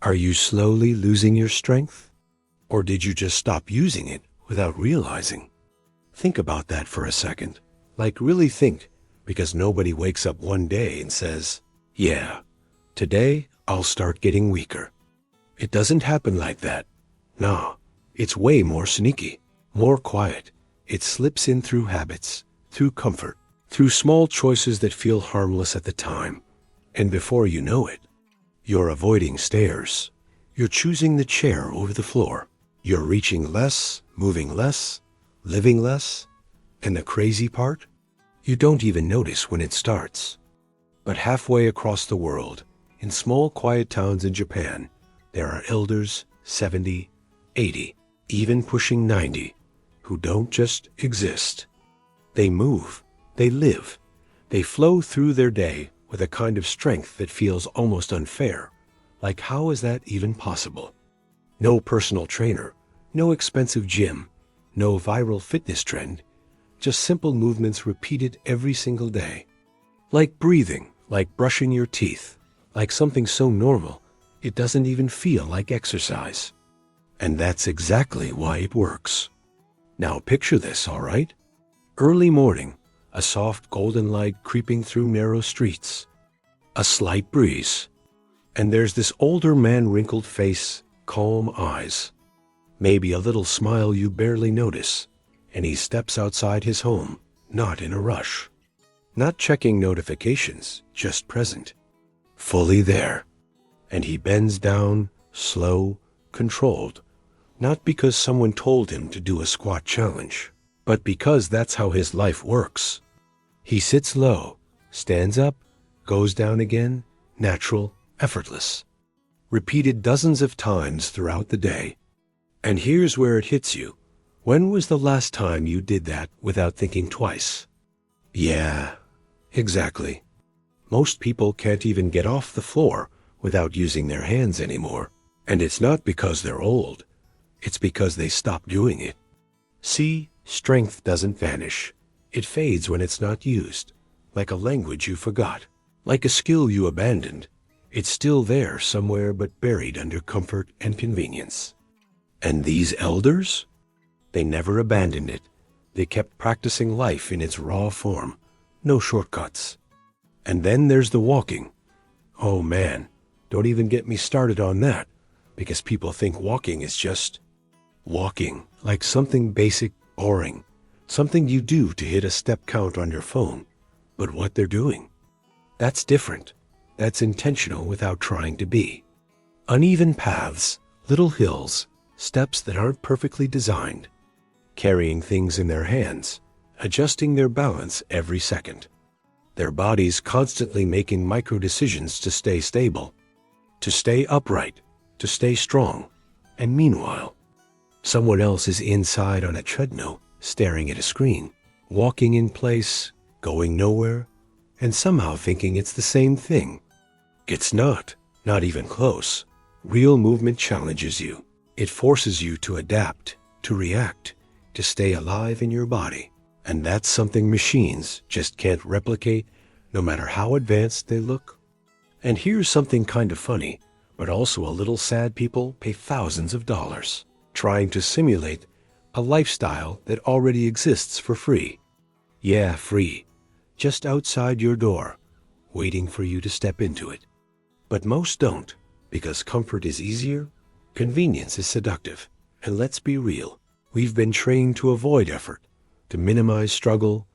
Are you slowly losing your strength? Or did you just stop using it without realizing? Think about that for a second. Like really think, because nobody wakes up one day and says, yeah, today I'll start getting weaker. It doesn't happen like that. No, it's way more sneaky, more quiet. It slips in through habits, through comfort, through small choices that feel harmless at the time. And before you know it, you're avoiding stairs. You're choosing the chair over the floor. You're reaching less, moving less, living less. And the crazy part? You don't even notice when it starts. But halfway across the world, in small quiet towns in Japan, there are elders 70, 80, even pushing 90, who don't just exist. They move, they live, they flow through their day with a kind of strength that feels almost unfair. Like, how is that even possible? No personal trainer, no expensive gym, no viral fitness trend, just simple movements repeated every single day. Like breathing, like brushing your teeth, like something so normal, it doesn't even feel like exercise. And that's exactly why it works. Now picture this, all right? Early morning, a soft golden light creeping through narrow streets, a slight breeze, and there's this older man, wrinkled face, calm eyes, maybe a little smile you barely notice, and he steps outside his home, not in a rush, not checking notifications, just present, fully there. And he bends down, slow, controlled, not because someone told him to do a squat challenge, but because that's how his life works. He sits low, stands up, goes down again, natural, effortless, repeated dozens of times throughout the day. And here's where it hits you. When was the last time you did that without thinking twice? Yeah, exactly. Most people can't even get off the floor without using their hands anymore. And it's not because they're old. It's because they stopped doing it. See, strength doesn't vanish. It fades when it's not used, like a language you forgot, like a skill you abandoned. It's still there somewhere, but buried under comfort and convenience. And these elders? They never abandoned it. They kept practicing life in its raw form. No shortcuts. And then there's the walking. Oh man, don't even get me started on that, because people think walking is just walking, like something basic, boring, something you do to hit a step count on your phone. But what they're doing, that's different. That's intentional without trying to be. Uneven paths, little hills, steps that aren't perfectly designed, carrying things in their hands, adjusting their balance every second. Their bodies constantly making micro decisions to stay stable, to stay upright, to stay strong. And meanwhile, someone else is inside on a treadmill, staring at a screen, walking in place, going nowhere, and somehow thinking it's the same thing. It's not even close. Real movement challenges you. It forces you to adapt, to react, to stay alive in your body. And that's something machines just can't replicate, no matter how advanced they look. And here's something kind of funny, but also a little sad. People pay thousands of dollars trying to simulate a lifestyle that already exists for free. Yeah, free. Just outside your door, waiting for you to step into it. But most don't, because comfort is easier, convenience is seductive. And let's be real, we've been trained to avoid effort, to minimize struggle,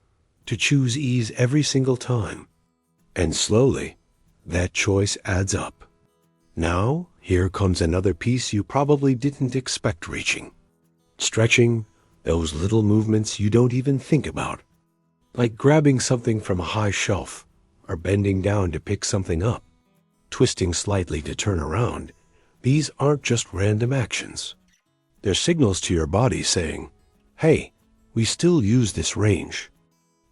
to choose ease every single time. And slowly, that choice adds up. Now, here comes another piece you probably didn't expect reaching. Stretching, those little movements you don't even think about. Like grabbing something from a high shelf, or bending down to pick something up, twisting slightly to turn around. These aren't just random actions. They're signals to your body saying, hey, we still use this range.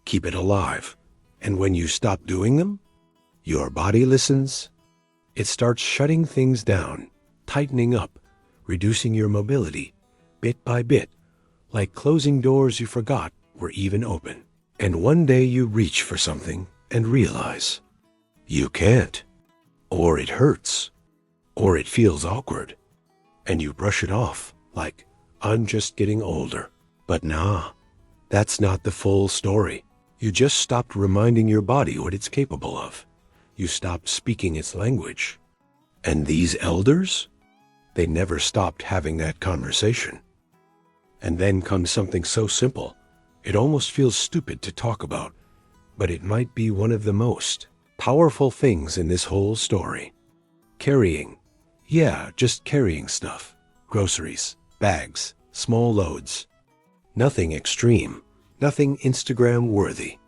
Keep it alive. And when you stop doing them, your body listens. It starts shutting things down, tightening up, reducing your mobility, bit by bit, like closing doors you forgot were even open. And one day you reach for something and realize you can't, or it hurts, or it feels awkward, and you brush it off like, I'm just getting older. But nah, that's not the full story. You just stopped reminding your body what it's capable of. You stopped speaking its language. And these elders? They never stopped having that conversation. And then comes something so simple, it almost feels stupid to talk about, but it might be one of the most powerful things in this whole story. Carrying. Yeah, just carrying stuff. Groceries, bags, small loads. Nothing extreme, nothing Instagram worthy,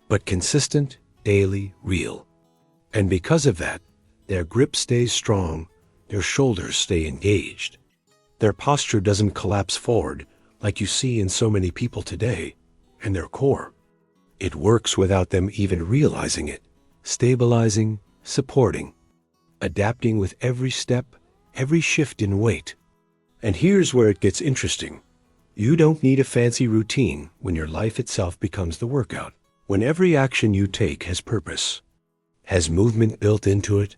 but consistent, daily, real. And because of that, their grip stays strong, their shoulders stay engaged. Their posture doesn't collapse forward like you see in so many people today, and their core. It works without them even realizing it, stabilizing, supporting, adapting with every step, every shift in weight. And here's where it gets interesting. You don't need a fancy routine when your life itself becomes the workout. When every action you take has purpose, has movement built into it,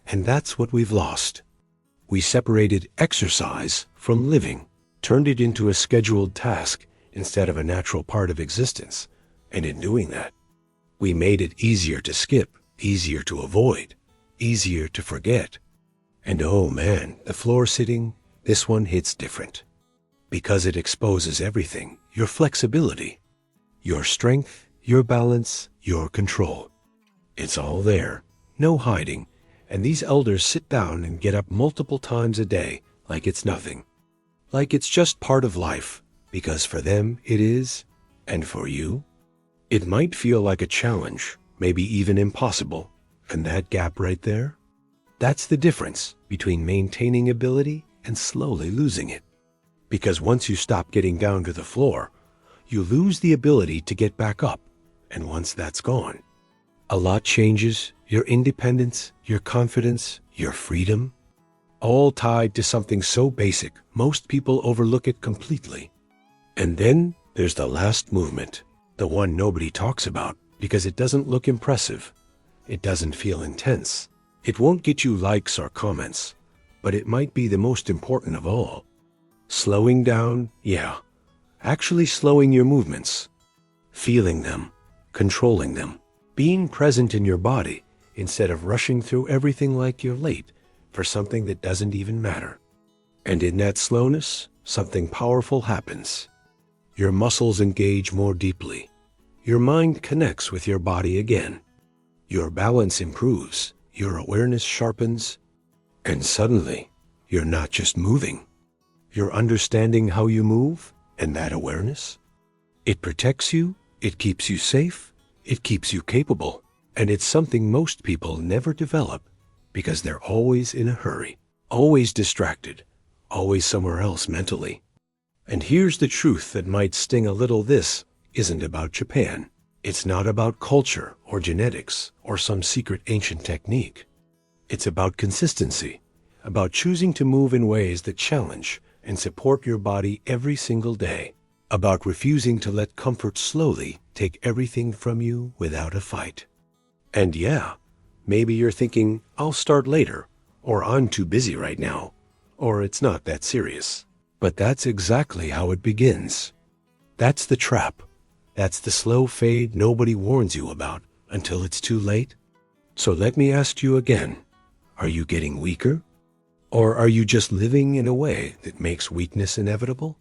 and that's what we've lost. We separated exercise from living, turned it into a scheduled task instead of a natural part of existence. And in doing that, we made it easier to skip, easier to avoid, easier to forget. And oh man, the floor sitting, this one hits different. Because it exposes everything, your flexibility, your strength, your balance, your control. It's all there, no hiding, and these elders sit down and get up multiple times a day like it's nothing. Like it's just part of life, because for them it is, and for you, it might feel like a challenge, maybe even impossible, and that gap right there, that's the difference between maintaining ability and slowly losing it. Because once you stop getting down to the floor, you lose the ability to get back up, and once that's gone, a lot changes, your independence, your confidence, your freedom, all tied to something so basic, most people overlook it completely. And then there's the last movement, the one nobody talks about because it doesn't look impressive. It doesn't feel intense. It won't get you likes or comments, but it might be the most important of all. Slowing down, yeah, actually slowing your movements, feeling them, controlling them, being present in your body instead of rushing through everything like you're late for something that doesn't even matter. And in that slowness, something powerful happens. Your muscles engage more deeply. Your mind connects with your body again. Your balance improves, your awareness sharpens, and suddenly, you're not just moving. You're understanding how you move, and that awareness, it protects you, it keeps you safe, it keeps you capable, and it's something most people never develop because they're always in a hurry, always distracted, always somewhere else mentally. And here's the truth that might sting a little. This isn't about Japan. It's not about culture or genetics or some secret ancient technique. It's about consistency, about choosing to move in ways that challenge and support your body every single day, about refusing to let comfort slowly take everything from you without a fight. And yeah, maybe you're thinking, I'll start later, or I'm too busy right now, or it's not that serious. But that's exactly how it begins. That's the trap. That's the slow fade nobody warns you about until it's too late. So let me ask you again, are you getting weaker? Or are you just living in a way that makes weakness inevitable?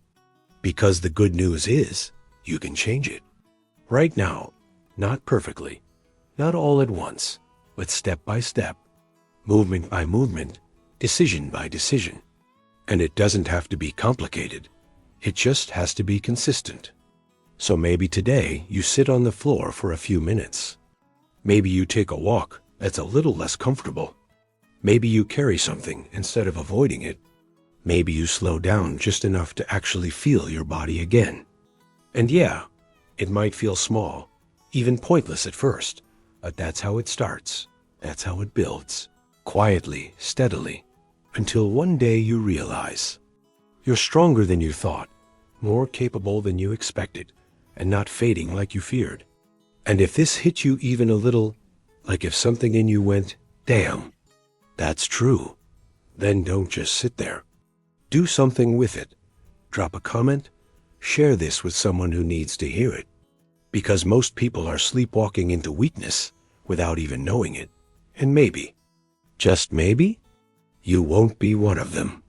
Because the good news is, you can change it. Right now, not perfectly, not all at once, but step by step, movement by movement, decision by decision. And it doesn't have to be complicated. It just has to be consistent. So maybe today you sit on the floor for a few minutes. Maybe you take a walk that's a little less comfortable. Maybe you carry something instead of avoiding it. Maybe you slow down just enough to actually feel your body again. And yeah, it might feel small, even pointless at first, but that's how it starts. That's how it builds, quietly, steadily, until one day you realize you're stronger than you thought, more capable than you expected, and not fading like you feared. And if this hit you even a little, like if something in you went, damn, that's true, then don't just sit there. Do something with it. Drop a comment. Share this with someone who needs to hear it. Because most people are sleepwalking into weakness without even knowing it. And maybe, just maybe, you won't be one of them.